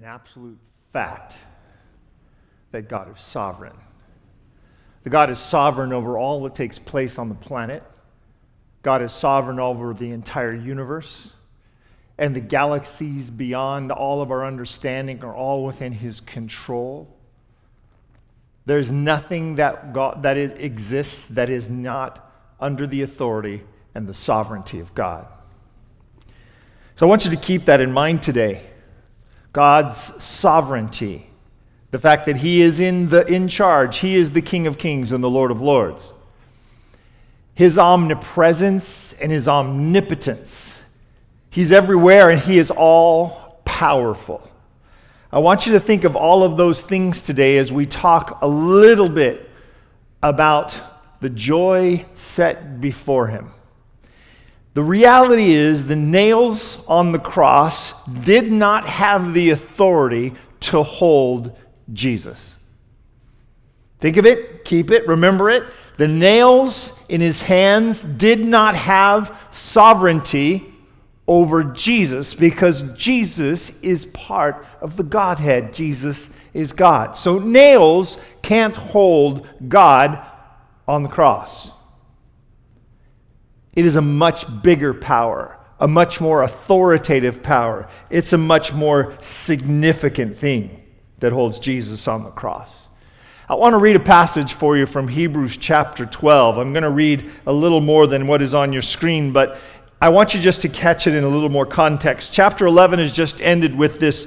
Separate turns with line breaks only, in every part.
absolute fact that God is sovereign. That God is sovereign over all that takes place on the planet. God is sovereign over the entire universe. And the galaxies beyond all of our understanding are all within His control. There's nothing that exists that is not under the authority and the sovereignty of God. So I want you to keep that in mind today. God's sovereignty. The fact that He is in charge. He is the King of Kings and the Lord of Lords. His omnipresence and His omnipotence. He's everywhere and He is all powerful. I want you to think of all of those things today as we talk a little bit about the joy set before Him. The reality is the nails on the cross did not have the authority to hold Jesus. Think of it, keep it, remember it. The nails in His hands did not have sovereignty over Jesus because Jesus is part of the Godhead. Jesus is God. So nails can't hold God on the cross. It is a much bigger power, a much more authoritative power. It's a much more significant thing that holds Jesus on the cross. I want to read a passage for you from Hebrews chapter 12. I'm going to read a little more than what is on your screen, but I want you just to catch it in a little more context. Chapter 11 has just ended with this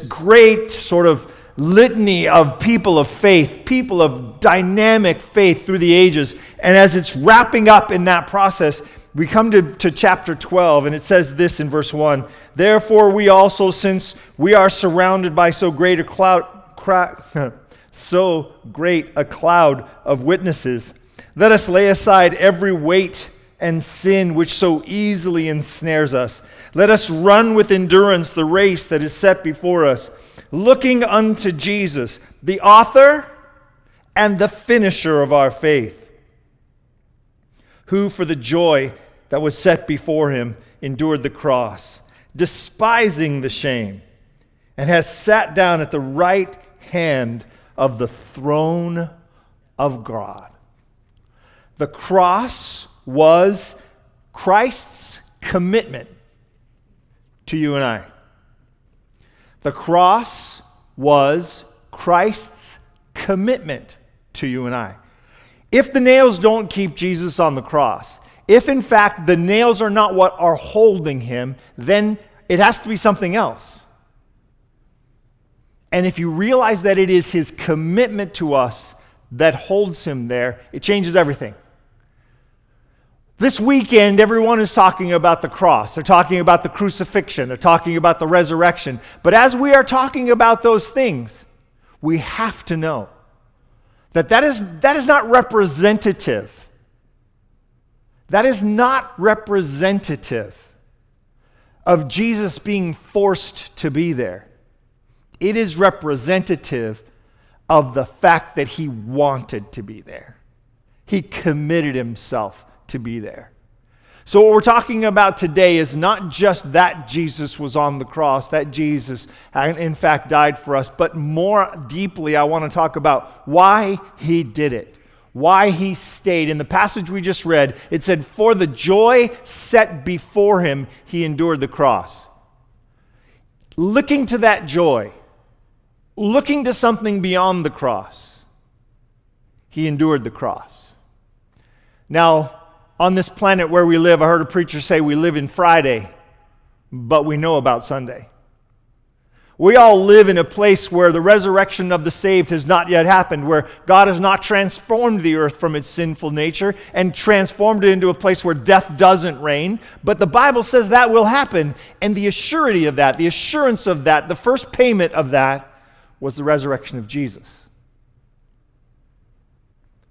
great sort of litany of people of faith, people of dynamic faith through the ages. And as it's wrapping up in that process, we come to chapter 12, and it says this in verse 1. Therefore we also, since we are surrounded by so great a cloud of witnesses, let us lay aside every weight and sin which so easily ensnares us. Let us run with endurance the race that is set before us, looking unto Jesus, the author and the finisher of our faith, who for the joy that was set before Him endured the cross, despising the shame, and has sat down at the right hand of the throne of God. The cross was Christ's commitment to you and I. The cross was Christ's commitment to you and I. If the nails don't keep Jesus on the cross, if in fact the nails are not what are holding Him, then it has to be something else. And if you realize that it is His commitment to us that holds Him there, it changes everything. This weekend, everyone is talking about the cross. They're talking about the crucifixion. They're talking about the resurrection. But as we are talking about those things, we have to know that is not representative. That is not representative of Jesus being forced to be there. It is representative of the fact that He wanted to be there. He committed Himself to be there. So what we're talking about today is not just that Jesus was on the cross, that Jesus in fact died for us, but more deeply I want to talk about why He did it, why He stayed. In the passage we just read, it said, for the joy set before Him, He endured the cross. Looking to that joy, looking to something beyond the cross, He endured the cross. Now, on this planet where we live, I heard a preacher say we live in Friday, but we know about Sunday. We all live in a place where the resurrection of the saved has not yet happened, where God has not transformed the earth from its sinful nature and transformed it into a place where death doesn't reign. But the Bible says that will happen, and the assurance of that, the first payment of that was the resurrection of Jesus.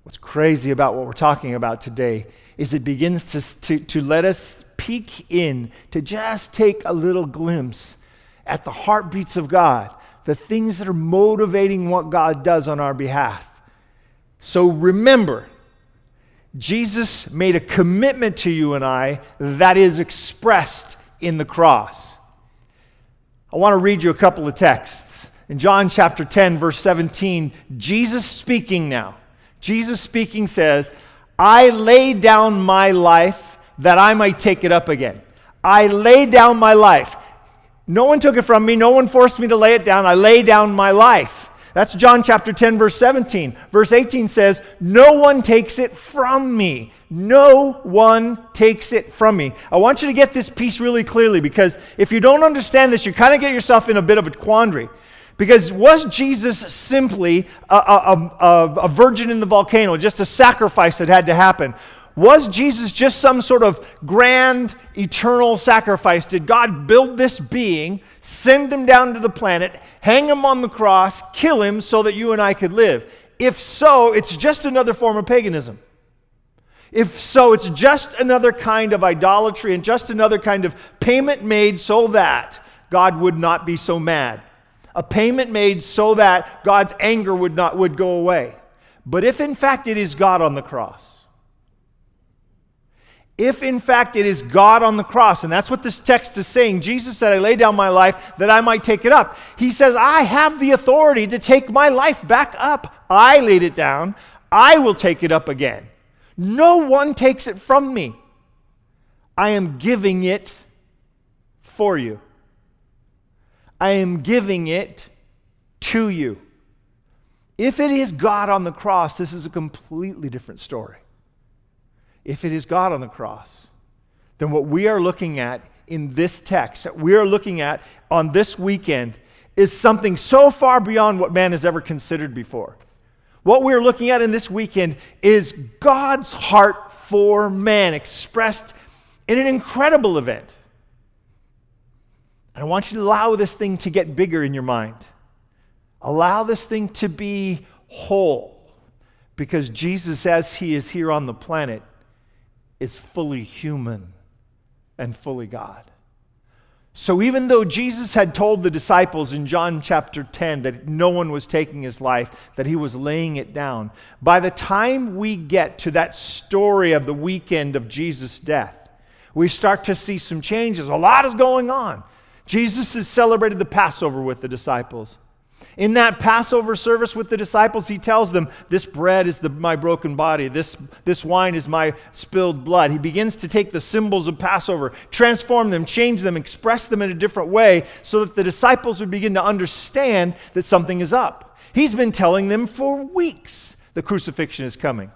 What's crazy about what we're talking about today is it begins to let us peek in, to just take a little glimpse at the heartbeats of God, the things that are motivating what God does on our behalf. So remember, Jesus made a commitment to you and I that is expressed in the cross. I want to read you a couple of texts. In John chapter 10, verse 17, Jesus speaking now. Jesus speaking says, I lay down my life that I might take it up again. I lay down my life. No one took it from me. No one forced me to lay it down. I lay down my life. That's John chapter 10, verse 17. Verse 18 says, no one takes it from me. No one takes it from me. I want you to get this piece really clearly, because if you don't understand this, you kind of get yourself in a bit of a quandary. Because was Jesus simply a virgin in the volcano, just a sacrifice that had to happen? Was Jesus just some sort of grand, eternal sacrifice? Did God build this being, send him down to the planet, hang him on the cross, kill him so that you and I could live? If so, it's just another form of paganism. If so, it's just another kind of idolatry and just another kind of payment made so that God would not be so mad. A payment made so that God's anger would go away. But if in fact it is God on the cross, if in fact it is God on the cross, and that's what this text is saying, Jesus said, I lay down my life that I might take it up. He says, I have the authority to take my life back up. I laid it down. I will take it up again. No one takes it from me. I am giving it for you. I am giving it to you. If it is God on the cross, this is a completely different story. If it is God on the cross, then what we are looking at in this text, that we are looking at on this weekend, is something so far beyond what man has ever considered before. What we're looking at in this weekend is God's heart for man expressed in an incredible event. And I want you to allow this thing to get bigger in your mind. Allow this thing to be whole, because Jesus, as he is here on the planet, is fully human and fully God. So even though Jesus had told the disciples in John chapter 10 that no one was taking his life, that he was laying it down, by the time we get to that story of the weekend of Jesus' death, we start to see some changes. A lot is going on. Jesus has celebrated the Passover with the disciples. In that Passover service with the disciples, he tells them, this bread is my broken body. This wine is my spilled blood. He begins to take the symbols of Passover, transform them, change them, express them in a different way so that the disciples would begin to understand that something is up. He's been telling them for weeks the crucifixion is coming.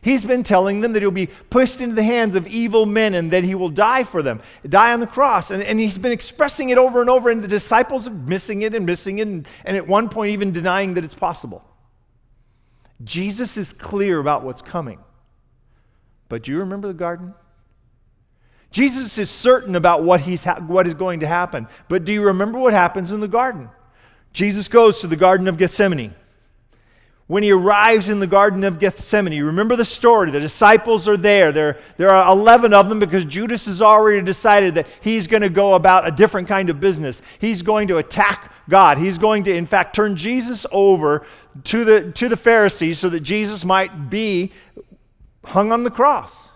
He's been telling them that he'll be pushed into the hands of evil men and that he will die for them, die on the cross. And he's been expressing it over and over, and the disciples are missing it, and at one point even denying that it's possible. Jesus is clear about what's coming. But do you remember the garden? Jesus is certain about what is going to happen. But do you remember what happens in the garden? Jesus goes to the Garden of Gethsemane. When he arrives in the Garden of Gethsemane, you remember the story. The disciples are there. There are 11 of them because Judas has already decided that he's going to go about a different kind of business. He's going to attack God. He's going to, in fact, turn Jesus over to the Pharisees so that Jesus might be hung on the cross.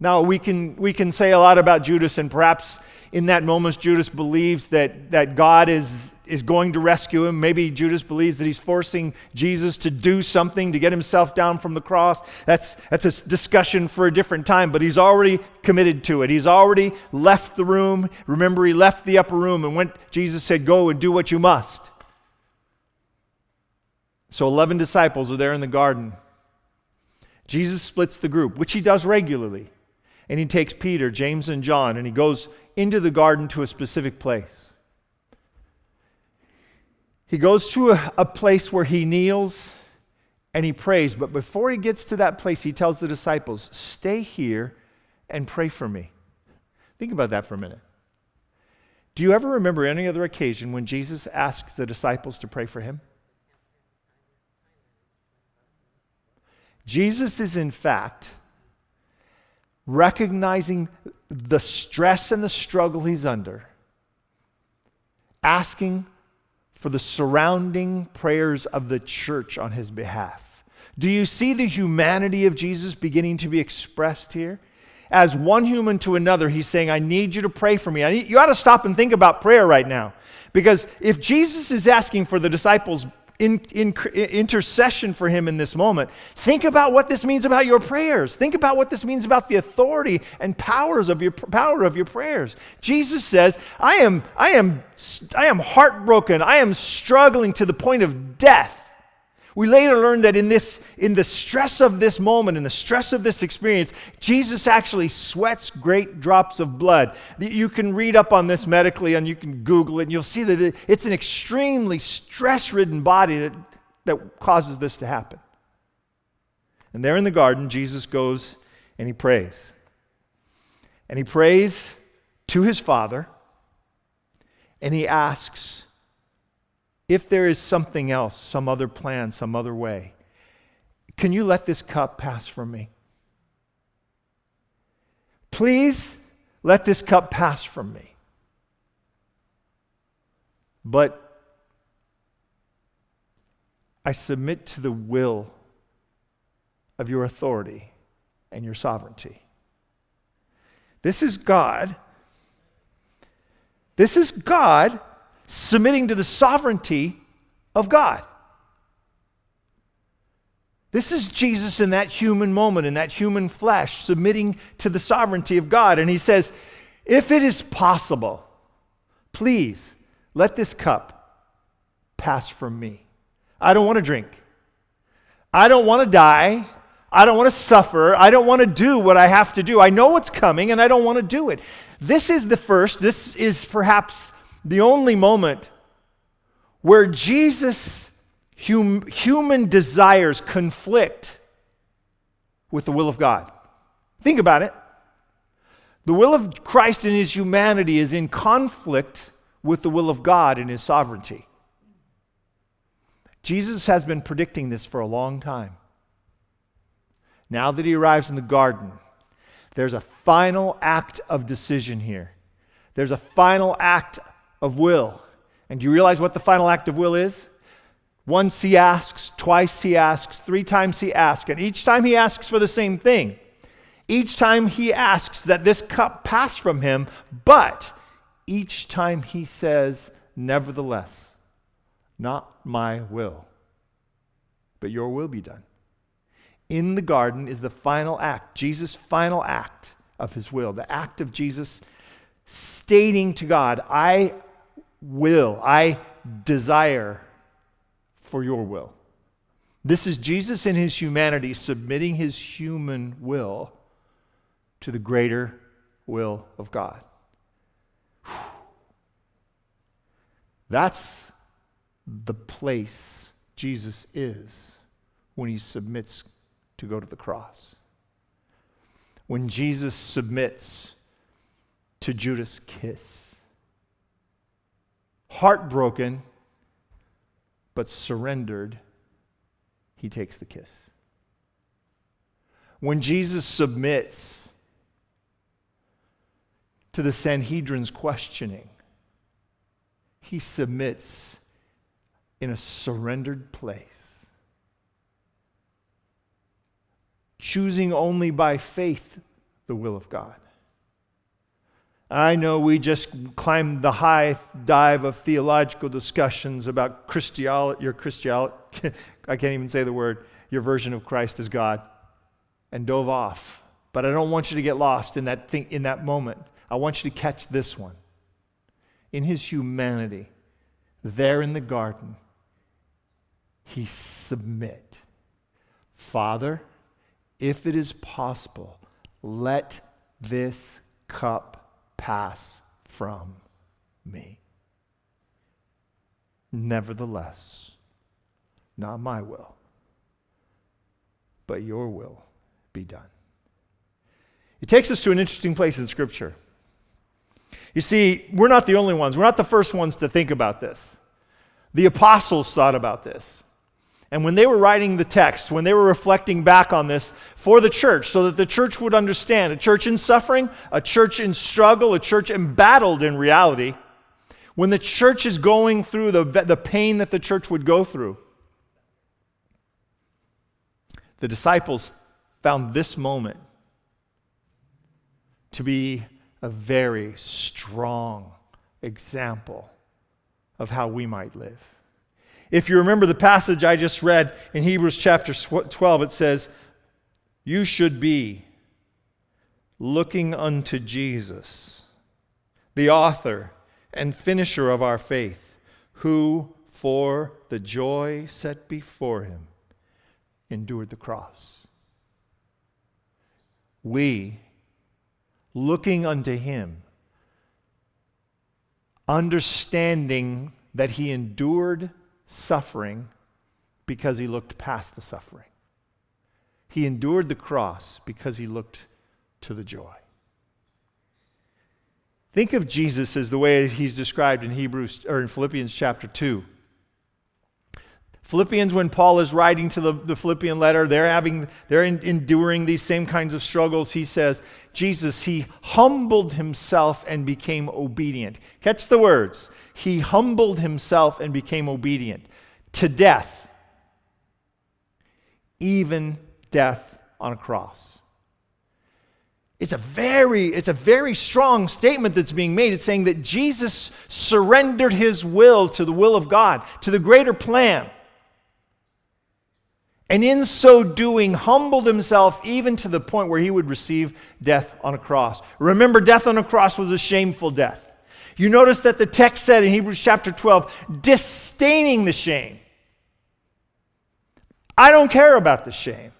Now, we can say a lot about Judas, and perhaps in that moment Judas believes that God is going to rescue him. Maybe Judas believes that he's forcing Jesus to do something to get himself down from the cross. That's a discussion for a different time, but he's already committed to it. He's already left the room. Remember, he left the upper room and went. Jesus said, go and do what you must. So 11 disciples are there in the garden. Jesus splits the group, which he does regularly. And he takes Peter, James, and John, and he goes into the garden to a specific place. He goes to a place where he kneels and he prays. But before he gets to that place, he tells the disciples, stay here and pray for me. Think about that for a minute. Do you ever remember any other occasion when Jesus asked the disciples to pray for him? Jesus is, in fact, recognizing the stress and the struggle he's under, asking for the surrounding prayers of the church on his behalf. Do you see the humanity of Jesus beginning to be expressed here? as one human to another, he's saying, I need you to pray for me. You ought to stop and think about prayer right now. Because if Jesus is asking for the disciples' intercession for him in this moment, think about what this means about your prayers. Think about what this means about the authority and power of your prayers. Jesus says, I am heartbroken. I am struggling to the point of death. We later learned that in the stress of this moment, in the stress of this experience, Jesus actually sweats great drops of blood. You can read up on this medically and you can Google it and you'll see that it's an extremely stress-ridden body that causes this to happen. And there in the garden, Jesus goes and he prays. And he prays to his Father and he asks, if there is something else, some other plan, some other way, can you let this cup pass from me? Please let this cup pass from me. But I submit to the will of your authority and your sovereignty. This is God. This is God submitting to the sovereignty of God. This is Jesus in that human moment, in that human flesh, submitting to the sovereignty of God. And he says, if it is possible, please let this cup pass from me. I don't want to drink. I don't want to die. I don't want to suffer. I don't want to do what I have to do. I know what's coming and I don't want to do it. This is perhaps the only moment where Jesus' human desires conflict with the will of God. Think about it. The will of Christ in his humanity is in conflict with the will of God in his sovereignty. Jesus has been predicting this for a long time. Now that he arrives in the garden, there's a final act of decision here. There's a final act of will. And do you realize what the final act of will is? Once he asks, twice he asks, 3 times he asks, and each time he asks for the same thing. Each time he asks that this cup pass from him, but each time he says, nevertheless, not my will, but your will be done. In the garden is the final act, Jesus' final act of his will, the act of Jesus stating to God, I desire for your will. This is Jesus in his humanity submitting his human will to the greater will of God. That's the place Jesus is when he submits to go to the cross. When Jesus submits to Judas' kiss. Heartbroken, but surrendered, he takes the kiss. When Jesus submits to the Sanhedrin's questioning, he submits in a surrendered place, choosing only by faith the will of God. I know we just climbed the high dive of theological discussions about your Christianity, I can't even say the word, your version of Christ as God, and dove off. But I don't want you to get lost in that moment. I want you to catch this one. In his humanity, there in the garden, he submit. Father, if it is possible, let this cup pass from me. Nevertheless, not my will, but your will be done. It takes us to an interesting place in Scripture. You see, we're not the only ones. We're not the first ones to think about this. The apostles thought about this. And when they were writing the text, when they were reflecting back on this for the church, so that the church would understand, a church in suffering, a church in struggle, a church embattled in reality, when the church is going through the pain that the church would go through, the disciples found this moment to be a very strong example of how we might live. If you remember the passage I just read in Hebrews chapter 12, it says, "You should be looking unto Jesus, the author and finisher of our faith, who for the joy set before him endured the cross." We, looking unto him, understanding that he endured suffering because he looked past the suffering. He endured the cross because he looked to the joy. Think of Jesus as the way he's described in Philippians chapter 2. Philippians, when Paul is writing to the Philippian letter, they're enduring these same kinds of struggles. He says, Jesus, he humbled himself and became obedient. Catch the words. He humbled himself and became obedient to death, even death on a cross. It's a very strong statement that's being made. It's saying that Jesus surrendered his will to the will of God, to the greater plan. And in so doing, humbled himself even to the point where he would receive death on a cross. Remember, death on a cross was a shameful death. You notice that the text said in Hebrews chapter 12, disdaining the shame. I don't care about the shame.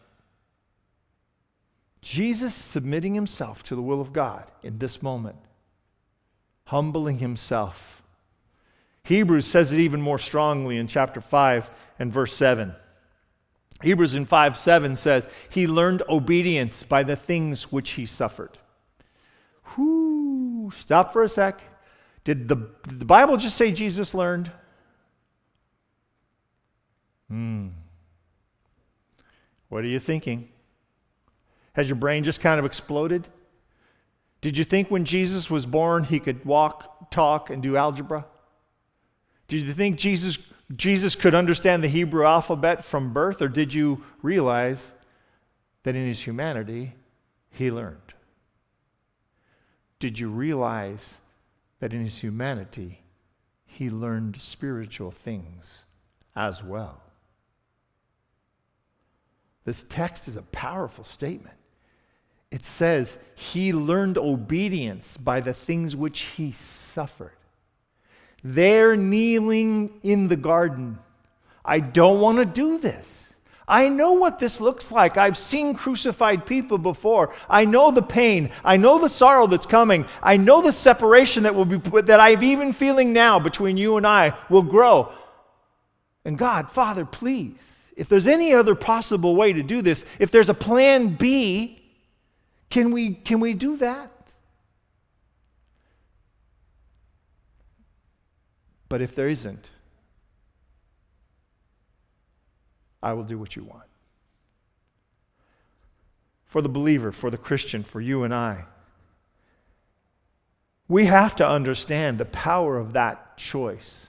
Jesus submitting himself to the will of God in this moment, humbling himself. Hebrews says it even more strongly in chapter 5 and verse 7. Hebrews in 5:7 says, he learned obedience by the things which he suffered. Stop for a sec. Did the Bible just say Jesus learned? What are you thinking? Has your brain just kind of exploded? Did you think when Jesus was born he could walk, talk, and do algebra? Did you think Jesus could understand the Hebrew alphabet from birth, or did you realize that in his humanity, he learned? Did you realize that in his humanity, he learned spiritual things as well? This text is a powerful statement. It says, he learned obedience by the things which he suffered. They're kneeling in the garden. I don't want to do this. I know what this looks like. I've seen crucified people before. I know the pain. I know the sorrow that's coming. I know the separation that I'm even feeling now between you and I will grow. And God, Father, please, if there's any other possible way to do this, if there's a plan B, can we do that? But if there isn't, I will do what you want. For the believer, for the Christian, for you and I, we have to understand the power of that choice.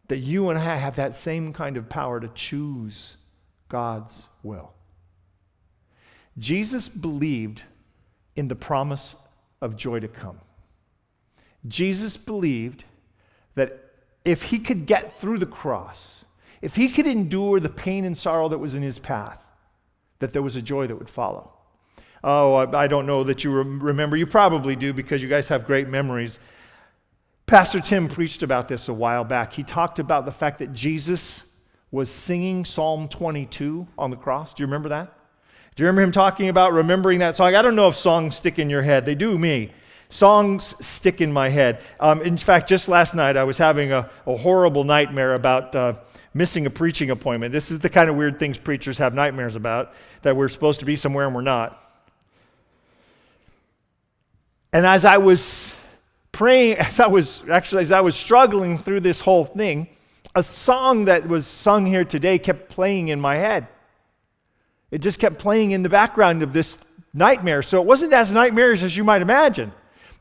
That you and I have that same kind of power to choose God's will. Jesus believed in the promise of joy to come. Jesus believed that if he could get through the cross, if he could endure the pain and sorrow that was in his path, that there was a joy that would follow. Oh, I don't know that you remember. You probably do because you guys have great memories. Pastor Tim preached about this a while back. He talked about the fact that Jesus was singing Psalm 22 on the cross. Do you remember that? Do you remember him talking about remembering that song? I don't know if songs stick in your head. They do me. Songs stick in my head. In fact, just last night I was having a horrible nightmare about missing a preaching appointment. This is the kind of weird things preachers have nightmares about, that we're supposed to be somewhere and we're not. And as I was praying, as I was struggling through this whole thing, a song that was sung here today kept playing in my head. It just kept playing in the background of this nightmare. So it wasn't as nightmarish as you might imagine.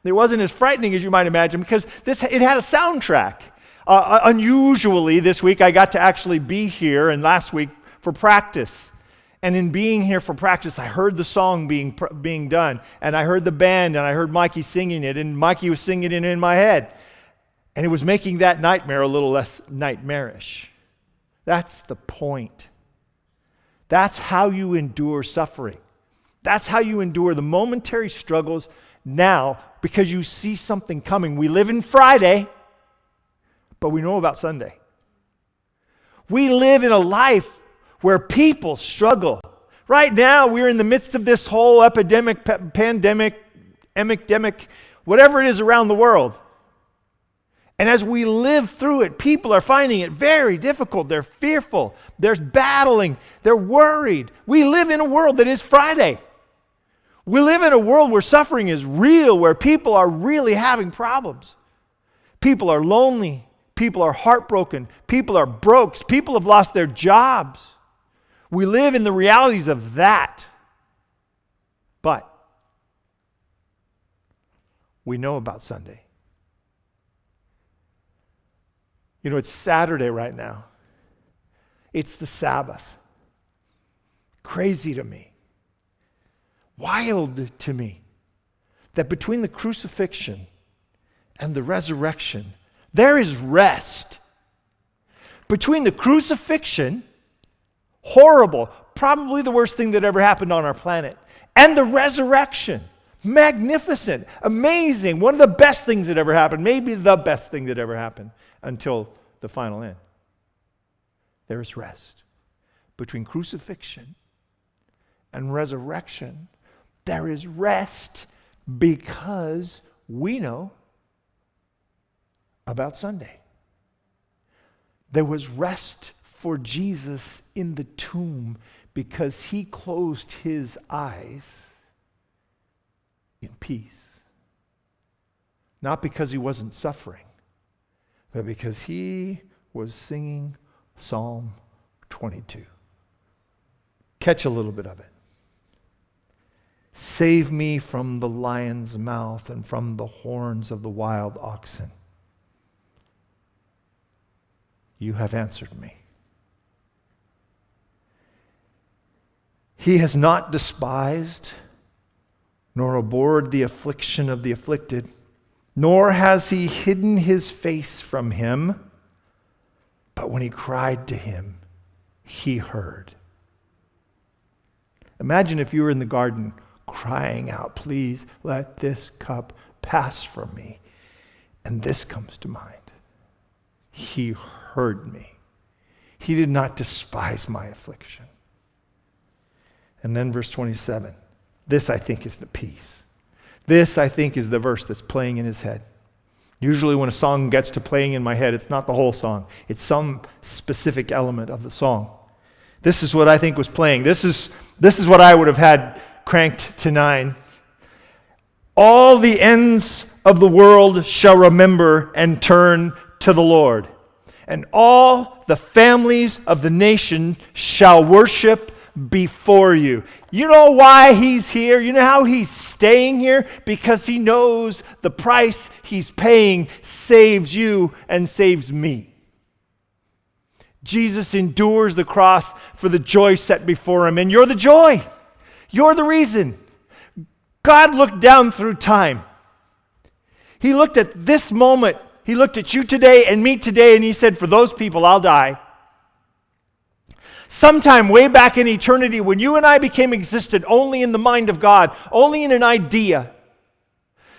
It wasn't as frightening as you might imagine because it had a soundtrack. Unusually, this week I got to actually be here and last week for practice. And in being here for practice, I heard the song being done, and I heard the band, and I heard Mikey singing it, and Mikey was singing it in my head. And it was making that nightmare a little less nightmarish. That's the point. That's how you endure suffering. That's how you endure the momentary struggles now, because you see something coming. We live in Friday, but we know about Sunday. We live in a life where people struggle. Right now, we're in the midst of this whole epidemic, pandemic, whatever it is around the world. And as we live through it, people are finding it very difficult. They're fearful. They're battling. They're worried. We live in a world that is Friday. We live in a world where suffering is real, where people are really having problems. People are lonely. People are heartbroken. People are broke. People have lost their jobs. We live in the realities of that. But we know about Sunday. You know, it's Saturday right now. It's the Sabbath. Crazy to me. Wild to me. That between the crucifixion and the resurrection, there is rest. Between the crucifixion, horrible, probably the worst thing that ever happened on our planet, and the resurrection, magnificent, amazing, one of the best things that ever happened, maybe the best thing that ever happened until the final end. There is rest. Between crucifixion and resurrection, there is rest because we know about Sunday. There was rest for Jesus in the tomb because he closed his eyes in peace. Not because he wasn't suffering, but because he was singing Psalm 22. Catch a little bit of it. Save me from the lion's mouth and from the horns of the wild oxen. You have answered me. He has not despised nor abhorred the affliction of the afflicted, nor has he hidden his face from him. But when he cried to him, he heard. Imagine if you were in the garden crying out, please let this cup pass from me. And this comes to mind. He heard me. He did not despise my affliction. And then verse 27. This, I think, is the peace. This, I think, is the verse that's playing in his head. Usually when a song gets to playing in my head, it's not the whole song. It's some specific element of the song. This is what I think was playing. This is what I would have had cranked to 9. All the ends of the world shall remember and turn to the Lord. And all the families of the nation shall worship before you. You know why he's here? You know how he's staying here? Because he knows the price he's paying saves you and saves me. Jesus endures the cross for the joy set before him, and you're the joy. You're the reason. God looked down through time. He looked at this moment. He looked at you today and me today, and he said, for those people, I'll die. Sometime way back in eternity, when you and I became existent only in the mind of God, only in an idea.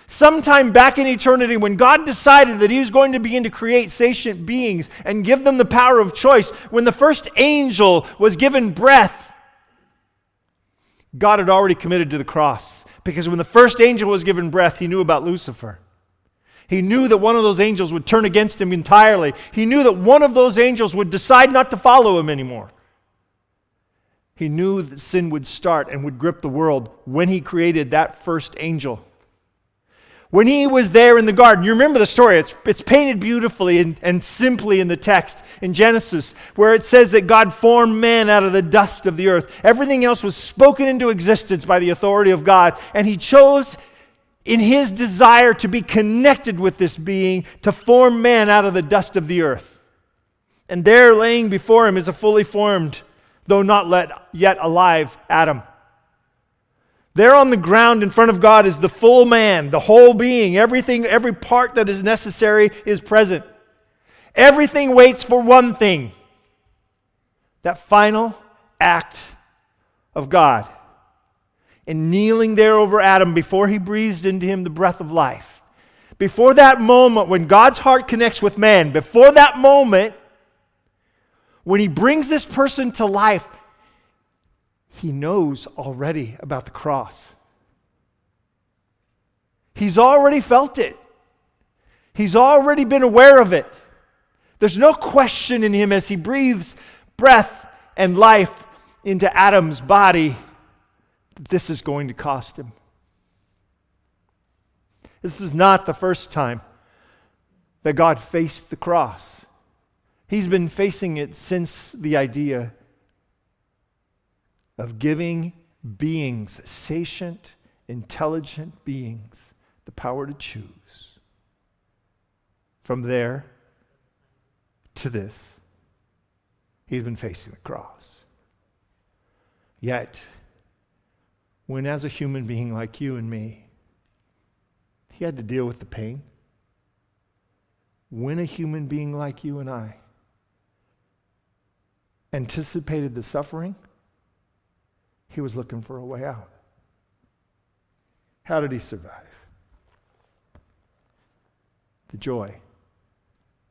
Sometime back in eternity, when God decided that he was going to begin to create sentient beings and give them the power of choice, when the first angel was given breath, God had already committed to the cross. Because when the first angel was given breath, he knew about Lucifer. He knew that one of those angels would turn against him entirely. He knew that one of those angels would decide not to follow him anymore. He knew that sin would start and would grip the world when he created that first angel. When he was there in the garden, you remember the story. It's painted beautifully and simply in the text in Genesis, where it says that God formed man out of the dust of the earth. Everything else was spoken into existence by the authority of God, and he chose in his desire to be connected with this being to form man out of the dust of the earth. And there laying before him is a fully formed though not yet alive, Adam. There on the ground in front of God is the full man, the whole being. Everything, every part that is necessary is present. Everything waits for one thing: that final act of God. And kneeling there over Adam before he breathes into him the breath of life. Before that moment when God's heart connects with man, before that moment when he brings this person to life, he knows already about the cross. He's already felt it. He's already been aware of it. There's no question in him as he breathes breath and life into Adam's body that this is going to cost him. This is not the first time that God faced the cross. He's been facing it since the idea of giving beings, sentient, intelligent beings, the power to choose. From there to this, he's been facing the cross. Yet, when as a human being like you and me, he had to deal with the pain, when a human being like you and I anticipated the suffering, he was looking for a way out. How did he survive? The joy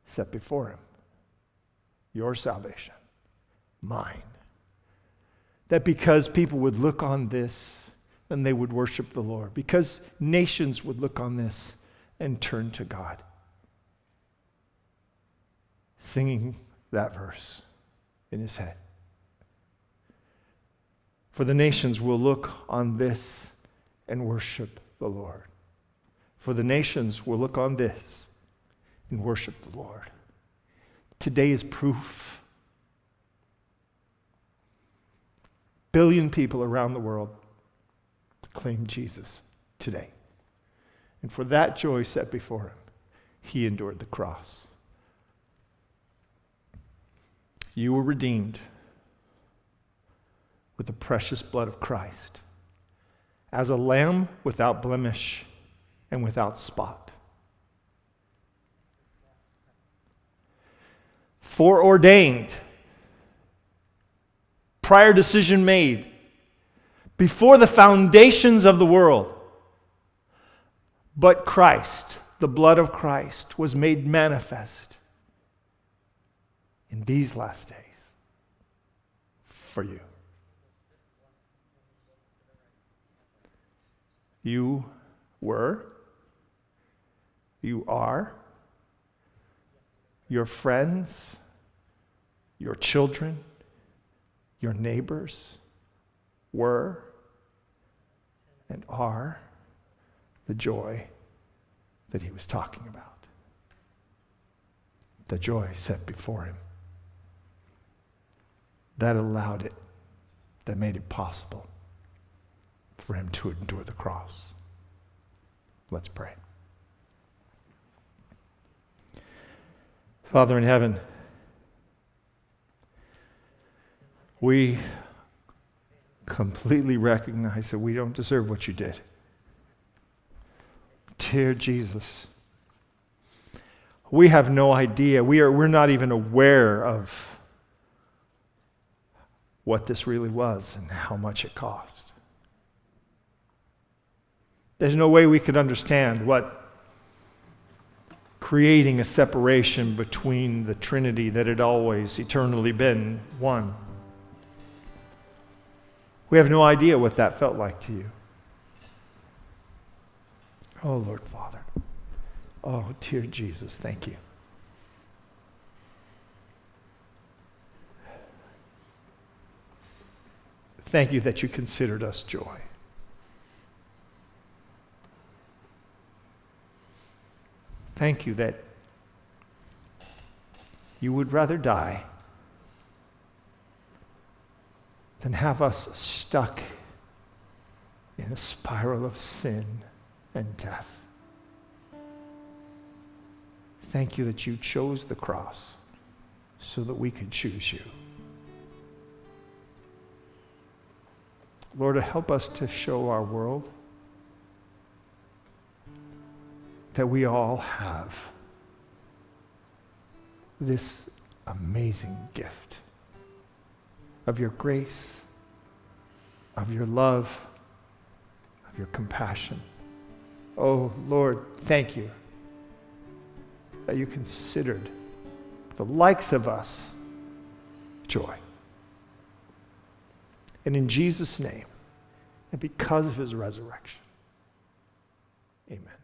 set before him. Your salvation, mine. That because people would look on this and they would worship the Lord. Because nations would look on this and turn to God. Singing that verse in his head. For the nations will look on this and worship the Lord. For the nations will look on this and worship the Lord. Today is proof. Billion people around the world claim Jesus today. And for that joy set before him, he endured the cross. You were redeemed with the precious blood of Christ, as a lamb without blemish and without spot. Foreordained, prior decision made, before the foundations of the world. But Christ, the blood of Christ, was made manifest in these last days for you. You were, you are, your friends, your children, your neighbors were and are the joy that he was talking about. The joy set before him. That allowed it, that made it possible for him to endure the cross. Let's pray. Father in heaven, we completely recognize that we don't deserve what you did. Dear Jesus, we have no idea. We're not even aware of what this really was and how much it cost. There's no way we could understand what creating a separation between the Trinity that had always eternally been one. We have no idea what that felt like to you. Oh, Lord Father. Oh, dear Jesus, thank you. Thank you that you considered us joy. Thank you that you would rather die than have us stuck in a spiral of sin and death. Thank you that you chose the cross so that we could choose you. Lord, help us to show our world that we all have this amazing gift of your grace, of your love, of your compassion. Oh, Lord, thank you that you considered the likes of us joy. And in Jesus' name, and because of his resurrection, amen.